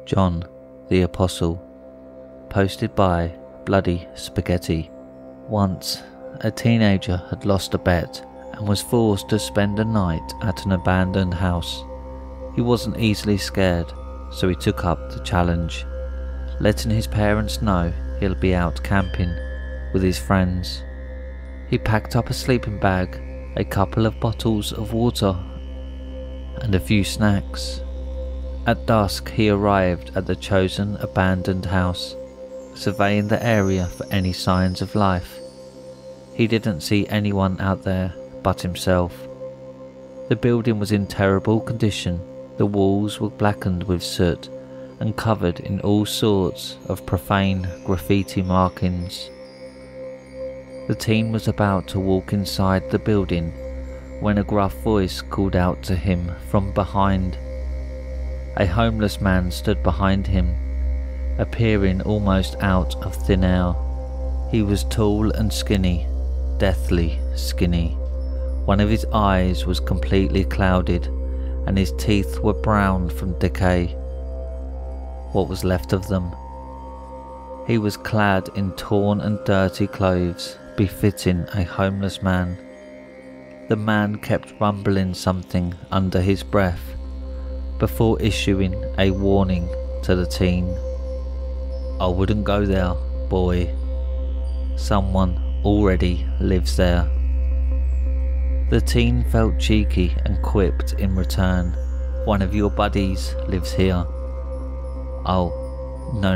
John the Apostle. Posted by Bloody Spaghetti. Once, a teenager had lost a bet and was forced to spend a night at an abandoned house. He wasn't easily scared, so he took up the challenge, letting his parents know he'll be out camping with his friends. He packed up a sleeping bag, a couple of bottles of water, and a few snacks. At dusk he arrived at the chosen abandoned house, surveying the area for any signs of life. He didn't see anyone out there but himself. The building was in terrible condition. The walls were blackened with soot and covered in all sorts of profane graffiti markings. The teen was about to walk inside the building when a gruff voice called out to him from behind. A homeless man stood behind him, appearing almost out of thin air. He was tall and skinny, deathly skinny. One of his eyes was completely clouded, and his teeth were brown from decay. What was left of them? He was clad in torn and dirty clothes, befitting a homeless man. The man kept mumbling something under his breath before issuing a warning to the teen. "I wouldn't go there, boy. Someone already lives there." The teen felt cheeky and quipped in return, "One of your buddies lives here." "Oh, no.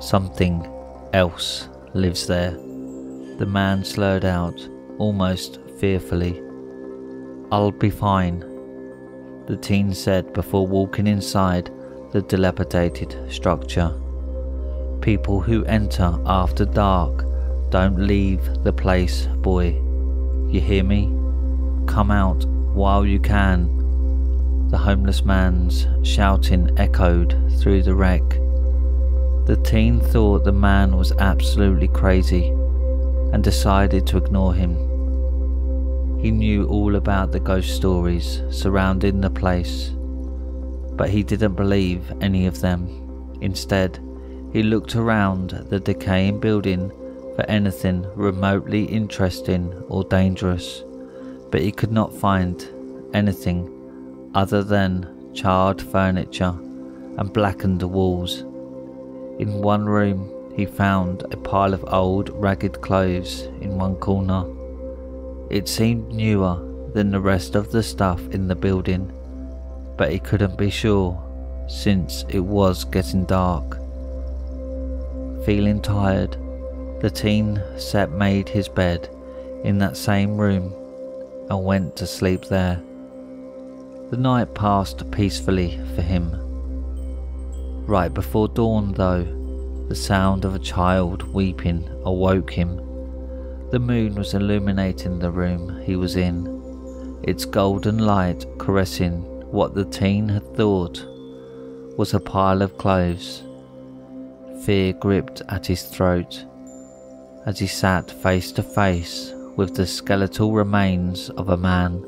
Something else lives there," the man slurred out, almost fearfully. "I'll be fine," the teen said before walking inside the dilapidated structure. "People who enter after dark don't leave the place, boy. You hear me? Come out while you can." The homeless man's shouting echoed through the wreck. The teen thought the man was absolutely crazy and decided to ignore him. He knew all about the ghost stories surrounding the place, but he didn't believe any of them. Instead, he looked around the decaying building for anything remotely interesting or dangerous, but he could not find anything other than charred furniture and blackened walls. In one room, he found a pile of old, ragged clothes in one corner. It seemed newer than the rest of the stuff in the building, but he couldn't be sure since it was getting dark. Feeling tired, the teen made his bed in that same room and went to sleep there. The night passed peacefully for him. Right before dawn, though, the sound of a child weeping awoke him. The moon was illuminating the room he was in, its golden light caressing what the teen had thought was a pile of clothes. Fear gripped at his throat as he sat face to face with the skeletal remains of a man,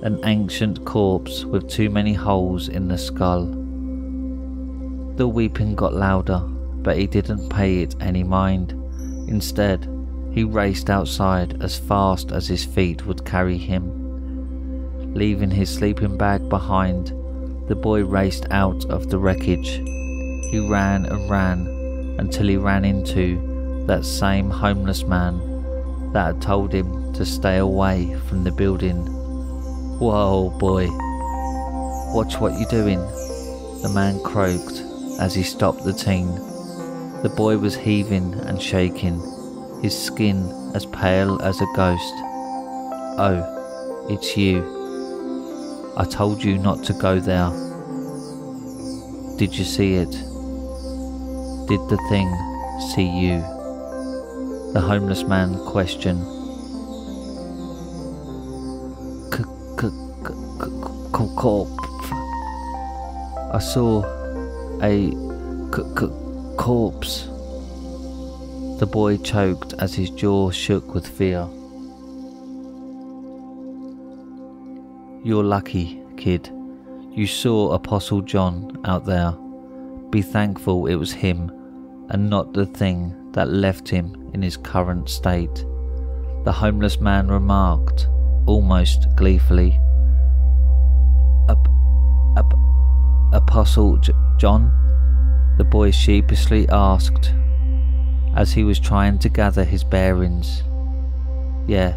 an ancient corpse with too many holes in the skull. The weeping got louder, but he didn't pay it any mind. Instead, he raced outside as fast as his feet would carry him. Leaving his sleeping bag behind, the boy raced out of the wreckage. He ran and ran until he ran into that same homeless man that had told him to stay away from the building. "Whoa, boy. Watch what you're doing," the man croaked as he stopped the teen. The boy was heaving and shaking, his skin as pale as a ghost. "Oh, it's you. I told you not to go there. Did you see it? Did the thing see you?" The homeless man questioned. "I saw a corpse." The boy choked as his jaw shook with fear. "You're lucky, kid. You saw Apostle John out there. Be thankful it was him and not the thing that left him in his current state," the homeless man remarked, almost gleefully. Apostle John?" the boy sheepishly asked, as he was trying to gather his bearings. "Yeah,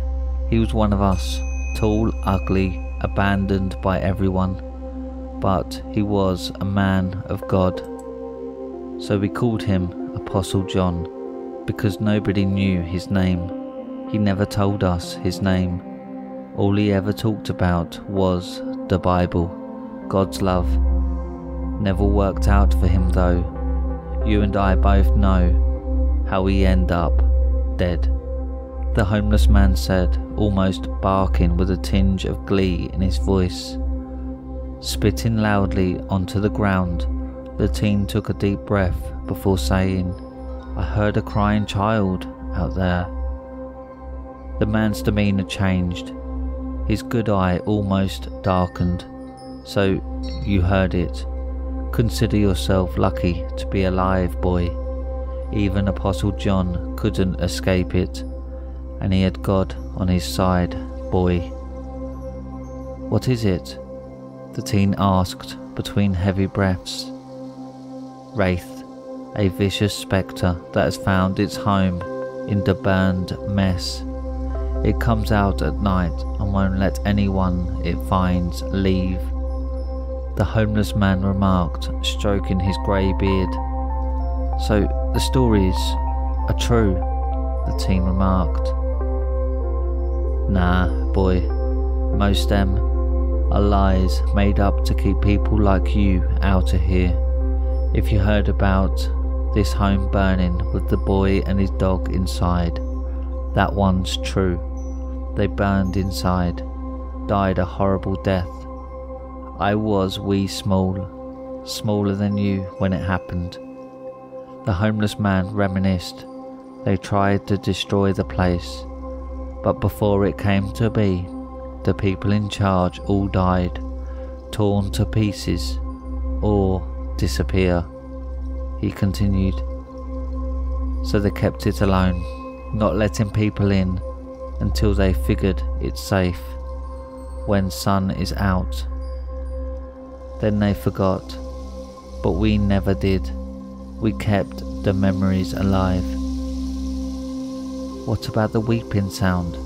he was one of us, tall, ugly, abandoned by everyone, but he was a man of God. So we called him Apostle John, because nobody knew his name. He never told us his name. All he ever talked about was the Bible, God's love. Never worked out for him though. You and I both know how he ended up dead," the homeless man said, almost barking with a tinge of glee in his voice. Spitting loudly onto the ground, the teen took a deep breath before saying, "I heard a crying child out there." The man's demeanour changed. His good eye almost darkened. "So you heard it. Consider yourself lucky to be alive, boy. Even Apostle John couldn't escape it, and he had God on his side, boy." "What is it?" the teen asked between heavy breaths. "Wraith, a vicious spectre that has found its home in the burned mess. It comes out at night and won't let anyone it finds leave," the homeless man remarked, stroking his grey beard. "So the stories are true," the teen remarked. "Nah, boy, most them are lies made up to keep people like you out of here. If you heard about this home burning with the boy and his dog inside, that one's true. They burned inside, died a horrible death. I was wee small, smaller than you when it happened," the homeless man reminisced. "They tried to destroy the place, but before it came to be, the people in charge all died, torn to pieces, or disappear," he continued. "So they kept it alone, not letting people in until they figured it's safe. When sun is out, then they forgot, but we never did. We kept the memories alive." "What about the weeping sound?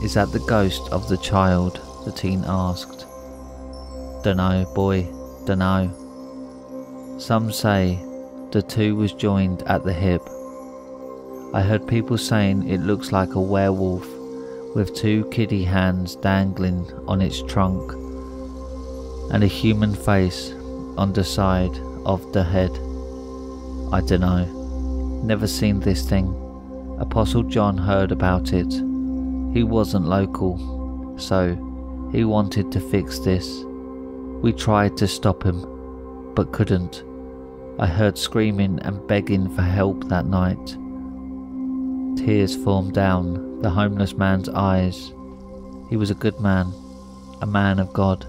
Is that the ghost of the child?" the teen asked. "Dunno, boy, dunno. Some say the two was joined at the hip. I heard people saying it looks like a werewolf with two kiddie hands dangling on its trunk and a human face on the side of the head. I dunno. Never seen this thing. Apostle John heard about it. He wasn't local, so he wanted to fix this. We tried to stop him, but couldn't. I heard screaming and begging for help that night." Tears formed down the homeless man's eyes. He was a good man, a man of God.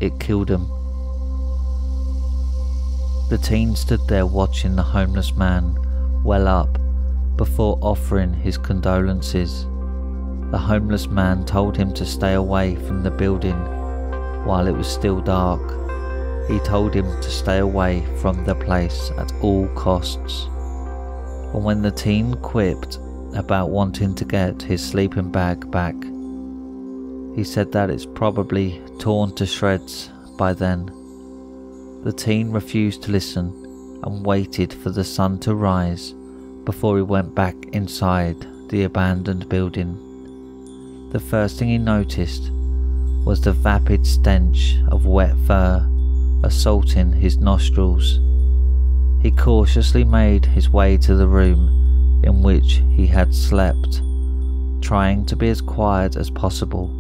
It killed him. The teen stood there watching the homeless man well up before offering his condolences. The homeless man told him to stay away from the building while it was still dark. He told him to stay away from the place at all costs. And when the teen quipped about wanting to get his sleeping bag back, he said that it's probably torn to shreds by then. The teen refused to listen and waited for the sun to rise before he went back inside the abandoned building. The first thing he noticed was the vapid stench of wet fur assaulting his nostrils. He cautiously made his way to the room in which he had slept, trying to be as quiet as possible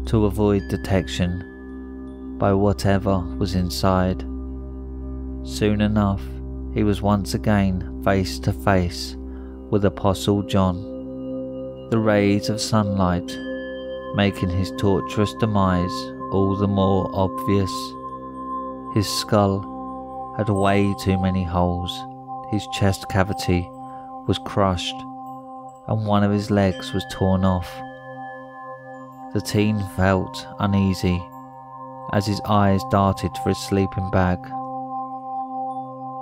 to avoid detection by whatever was inside. Soon enough, he was once again face to face with Apostle John, the rays of sunlight making his torturous demise all the more obvious. His skull had way too many holes, his chest cavity was crushed, and one of his legs was torn off. The teen felt uneasy as his eyes darted for his sleeping bag.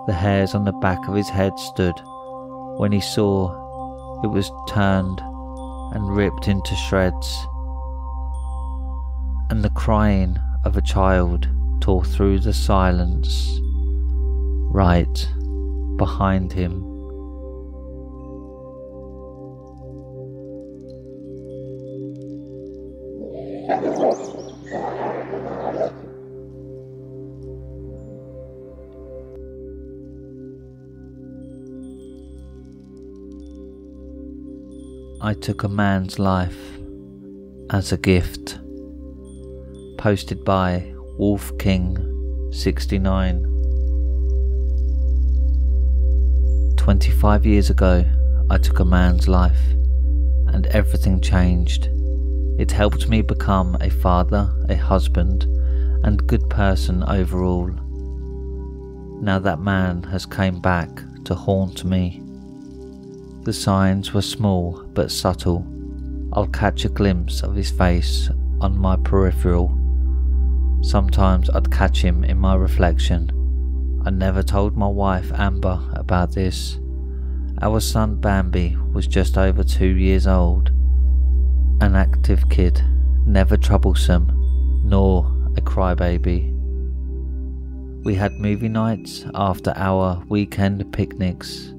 The hairs on the back of his head stood when he saw it was turned and ripped into shreds, and the crying of a child tore through the silence right behind him. I took a man's life as a gift. Posted by Wolf King 69. 25 years ago, I took a man's life, and everything changed. It helped me become a father, a husband, and good person overall. Now that man has come back to haunt me. The signs were small but subtle. I'll catch a glimpse of his face on my peripheral. Sometimes I'd catch him in my reflection. I never told my wife Amber about this. Our son Bambi was just over 2 years old. An active kid, never troublesome, nor a crybaby. We had movie nights after our weekend picnics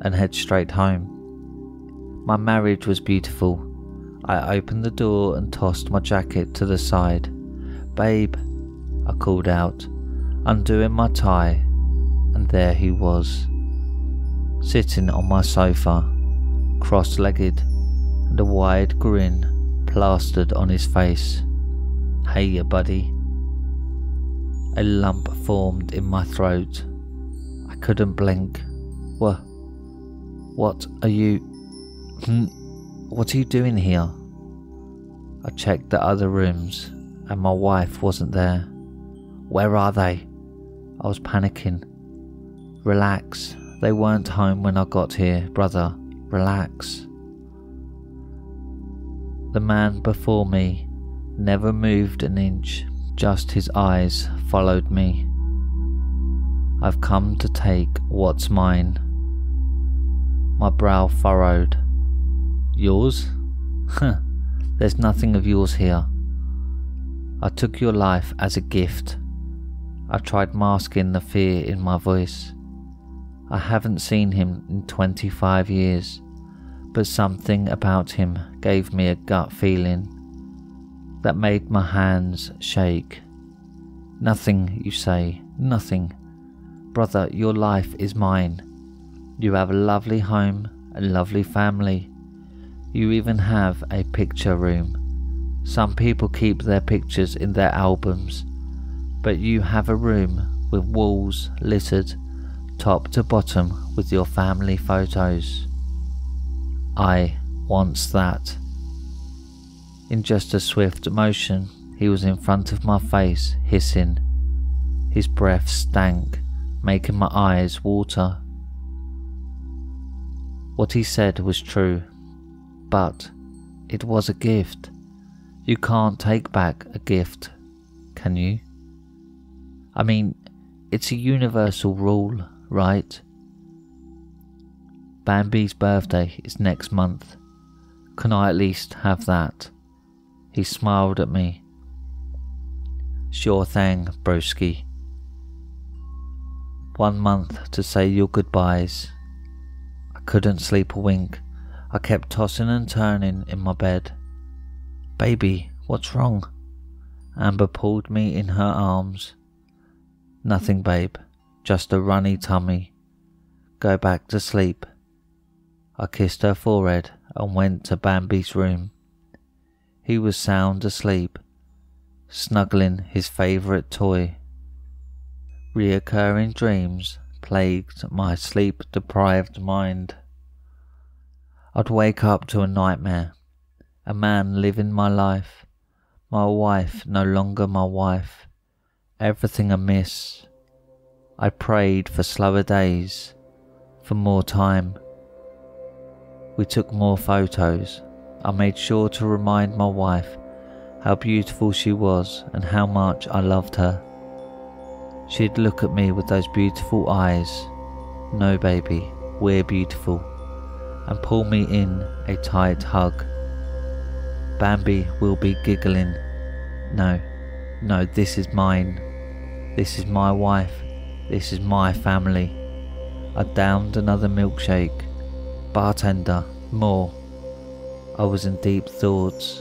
and head straight home. My marriage was beautiful. I opened the door and tossed my jacket to the side. "Babe," I called out, undoing my tie, and there he was, sitting on my sofa, cross-legged, and a wide grin plastered on his face. "Hey, buddy." A lump formed in my throat. I couldn't blink. What are you... What are you doing here? I checked the other rooms, and my wife wasn't there. Where are they? I was panicking. Relax, they weren't home when I got here, brother. Relax. The man before me never moved an inch, just his eyes followed me. I've come to take what's mine. My brow furrowed. Yours? There's nothing of yours here. I took your life as a gift. I tried masking the fear in my voice. I haven't seen him in 25 years, but something about him gave me a gut feeling that made my hands shake. Nothing, you say, nothing. Brother, your life is mine. You have a lovely home, a lovely family. You even have a picture room. Some people keep their pictures in their albums, but you have a room with walls littered top to bottom with your family photos. I wants that. In just a swift motion, he was in front of my face, hissing. His breath stank, making my eyes water. What he said was true, but it was a gift. You can't take back a gift, can you? I mean, it's a universal rule, right? Bambi's birthday is next month. Can I at least have that? He smiled at me. Sure thing, broski. 1 month to say your goodbyes. I couldn't sleep a wink. I kept tossing and turning in my bed. Baby, what's wrong? Amber pulled me in her arms. Nothing, babe, just a runny tummy. Go back to sleep. I kissed her forehead and went to Bambi's room. He was sound asleep, snuggling his favourite toy. Reoccurring dreams plagued my sleep-deprived mind. I'd wake up to a nightmare, a man living my life, my wife no longer my wife, everything amiss. I prayed for slower days, for more time. We took more photos. I made sure to remind my wife how beautiful she was and how much I loved her. She'd look at me with those beautiful eyes, "No baby, we're beautiful," and pull me in a tight hug. Bambi will be giggling, No, this is mine. This is my wife. This is my family." I downed another milkshake. "Bartender, more." I was in deep thoughts.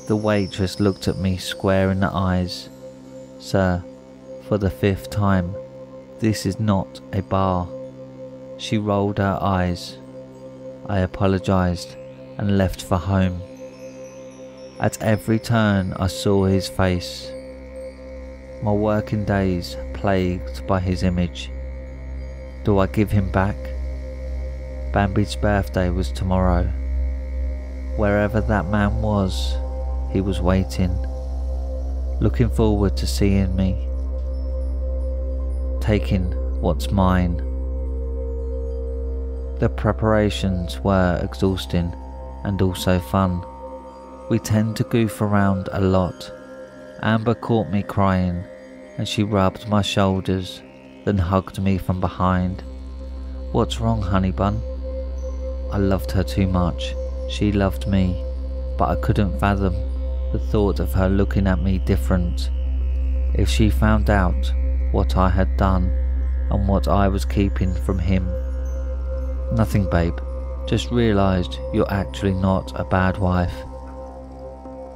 The waitress looked at me square in the eyes. "Sir, for the 5th time, this is not a bar." She rolled her eyes. I apologized and left for home. At every turn I saw his face. My working days plagued by his image. Do I give him back? Bambi's birthday was tomorrow. Wherever that man was, he was waiting, looking forward to seeing me, taking what's mine. The preparations were exhausting and also fun. We tend to goof around a lot. Amber caught me crying and she rubbed my shoulders, then hugged me from behind. "What's wrong, honey bun?" I loved her too much. She loved me, but I couldn't fathom the thought of her looking at me different. If she found out what I had done and what I was keeping from him. "Nothing, babe. Just realised you're actually not a bad wife.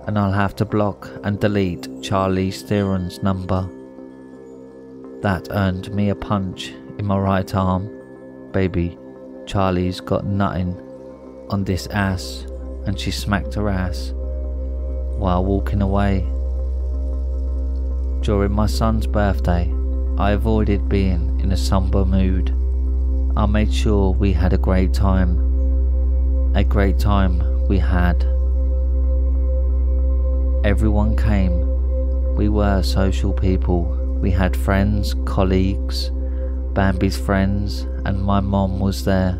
And I'll have to block and delete Charlie Theron's number." That earned me a punch in my right arm. "Baby, Charlie's got nothing on this ass," and she smacked her ass while walking away. During my son's birthday, I avoided being in a somber mood. I made sure we had a great time. A great time we had. Everyone came. We were social people. We had friends, colleagues, Bambi's friends, and my mom was there.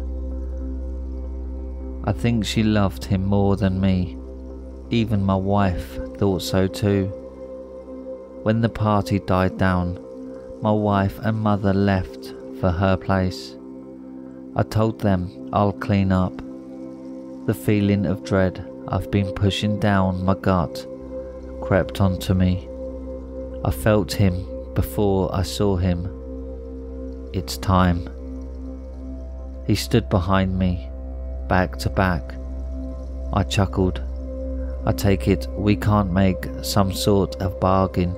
I think she loved him more than me. Even my wife thought so too. When the party died down, my wife and mother left for her place. I told them I'll clean up. The feeling of dread I've been pushing down my gut crept onto me. I felt him before I saw him. It's time. He stood behind me, back to back. I chuckled. I take it we can't make some sort of bargain.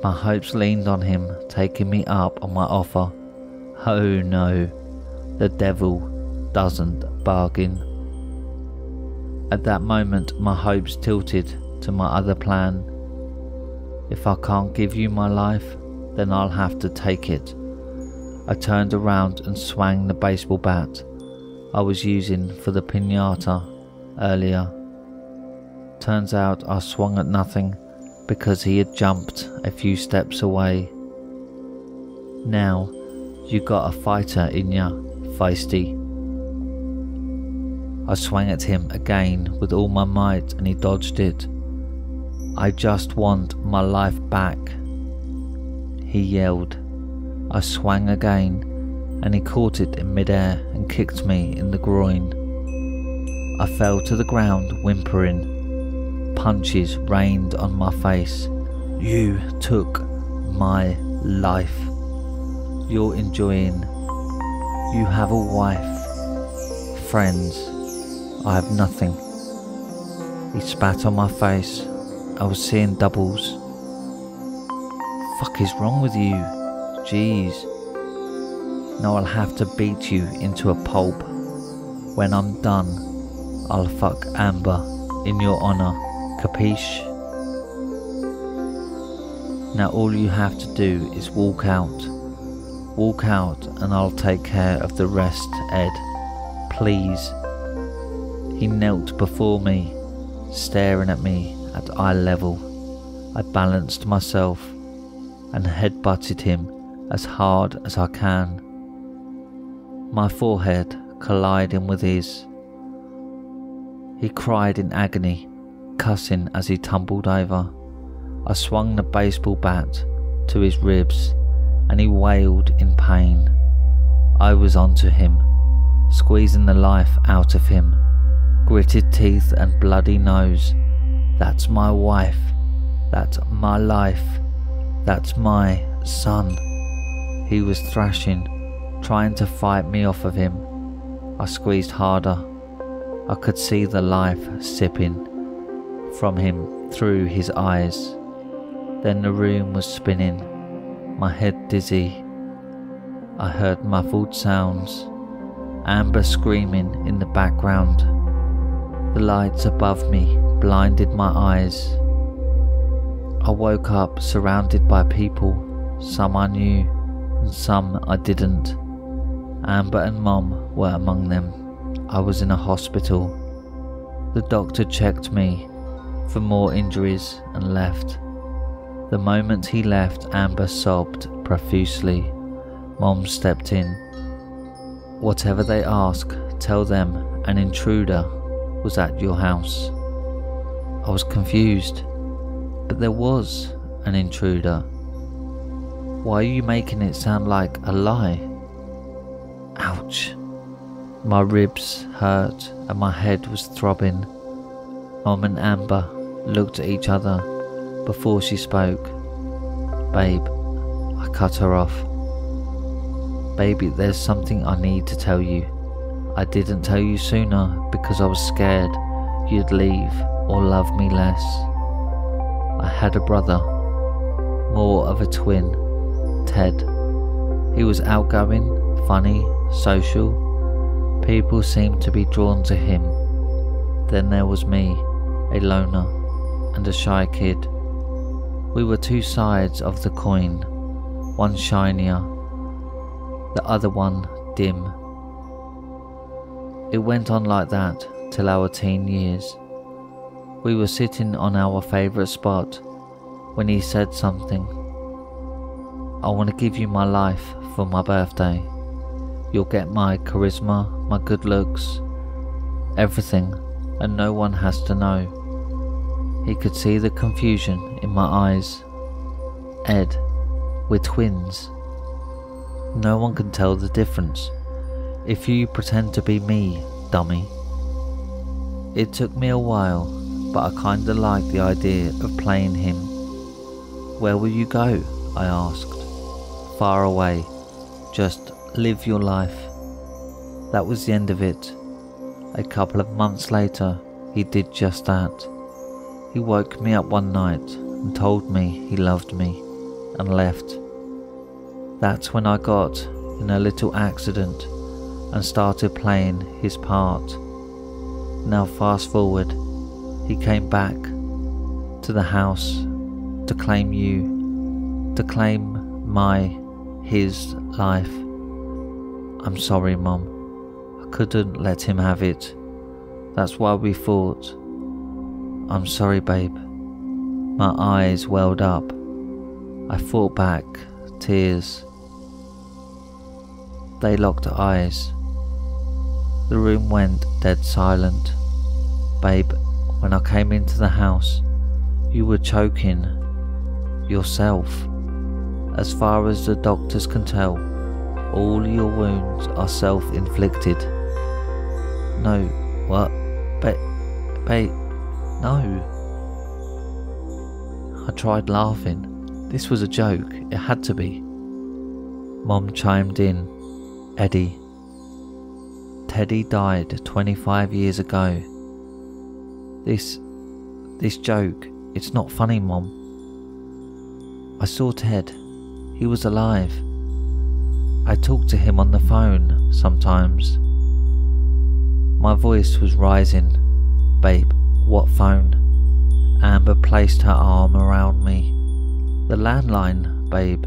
My hopes leaned on him, taking me up on my offer. Oh no, the devil doesn't bargain. At that moment my hopes tilted to my other plan. If I can't give you my life, then I'll have to take it. I turned around and swung the baseball bat I was using for the piñata earlier. Turns out I swung at nothing because he had jumped a few steps away. "Now you got a fighter in ya, feisty." I swung at him again with all my might and he dodged it. "I just want my life back," he yelled. I swung again and he caught it in midair and kicked me in the groin. I fell to the ground whimpering. Punches rained on my face. "You took my life. You're enjoying. You have a wife, friends. I have nothing." He spat on my face. I was seeing doubles. "Fuck is wrong with you? Jeez. Now I'll have to beat you into a pulp. When I'm done, I'll fuck Amber in your honor. Capiche? Now all you have to do is walk out. Walk out and I'll take care of the rest, Ed. Please." He knelt before me, staring at me at eye level. I balanced myself and headbutted him as hard as I can, my forehead colliding with his. He cried in agony, cussing as he tumbled over. I swung the baseball bat to his ribs and he wailed in pain. I was onto him, squeezing the life out of him. Gritted teeth and bloody nose. That's my wife. That's my life. That's my son. He was thrashing, trying to fight me off of him. I squeezed harder. I could see the life sipping from him through his eyes. Then the room was spinning, my head dizzy. I heard muffled sounds, Amber screaming in the background. The lights above me blinded my eyes. I woke up surrounded by people, some I knew and some I didn't. Amber and Mom were among them. I was in a hospital. The doctor checked me for more injuries and left. The moment he left, Amber sobbed profusely. Mom stepped in. Whatever they ask, tell them an intruder was at your house. I was confused, but there was an intruder. Why are you making it sound like a lie? Ouch. My ribs hurt and my head was throbbing. Mom and Amber looked at each other before she spoke. Babe, I cut her off. Baby, there's something I need to tell you. I didn't tell you sooner because I was scared you'd leave or love me less. I had a brother, more of a twin, Ted. He was outgoing, funny, social. People seemed to be drawn to him. Then there was me, a loner and a shy kid. We were two sides of the coin, one shinier, the other one dim. It went on like that till our teen years. We were sitting on our favourite spot when he said something. I want to give you my life for my birthday. You'll get my charisma, my good looks, everything, and no one has to know. He could see the confusion in my eyes. Ed, we're twins. No one can tell the difference if you pretend to be me, dummy. It took me a while, but I kinda liked the idea of playing him. Where will you go? I asked. Far away. Just live your life. That was the end of it. A couple of months later, he did just that. He woke me up one night and told me he loved me and left. That's when I got in a little accident and started playing his part. Now fast forward, he came back to the house to claim you, to claim his life. I'm sorry, Mom. I couldn't let him have it. That's why we fought. I'm sorry, babe. My eyes welled up. I fought back, tears. They locked eyes. The room went dead silent. Babe, when I came into the house, you were choking yourself. As far as the doctors can tell, all your wounds are self-inflicted. No, what? Babe, no. I tried laughing. This was a joke, it had to be. Mom chimed in. Eddie. Teddy died 25 years ago. This joke, it's not funny, Mom. I saw Ted. He was alive. I talked to him on the phone sometimes. My voice was rising. Babe, what phone? Amber placed her arm around me. The landline, babe.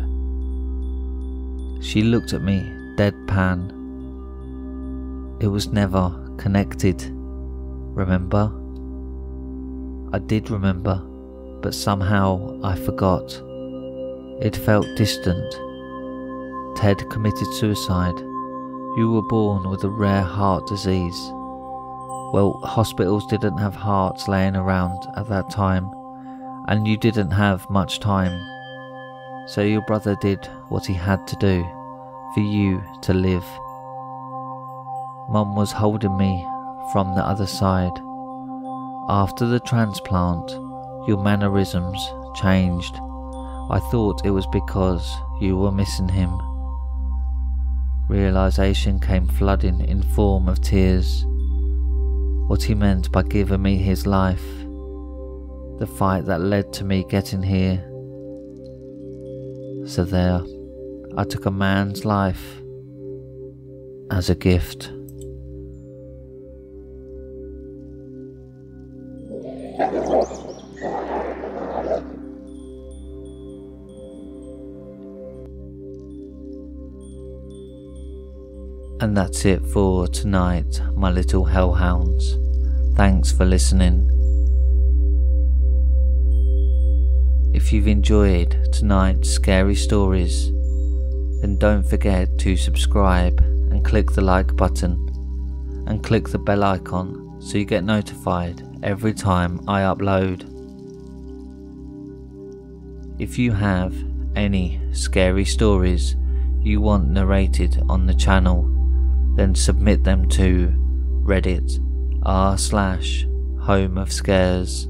She looked at me, deadpan. It was never connected. Remember? I did remember, but somehow I forgot. It felt distant. Ted committed suicide. You were born with a rare heart disease. Well, hospitals didn't have hearts laying around at that time, and you didn't have much time. So your brother did what he had to do for you to live. Mum was holding me from the other side. After the transplant, your mannerisms changed. I thought it was because you were missing him. Realization came flooding in form of tears. What he meant by giving me his life. The fight that led to me getting here. So there, I took a man's life as a gift. And that's it for tonight, my little hellhounds. Thanks for listening. If you've enjoyed tonight's scary stories, then don't forget to subscribe and click the like button and click the bell icon so you get notified every time I upload. If you have any scary stories you want narrated on the channel, then submit them to Reddit r/homeofscares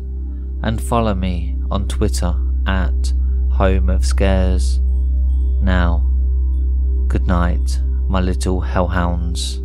and follow me on Twitter at homeofscares. Now, good night, my little hellhounds.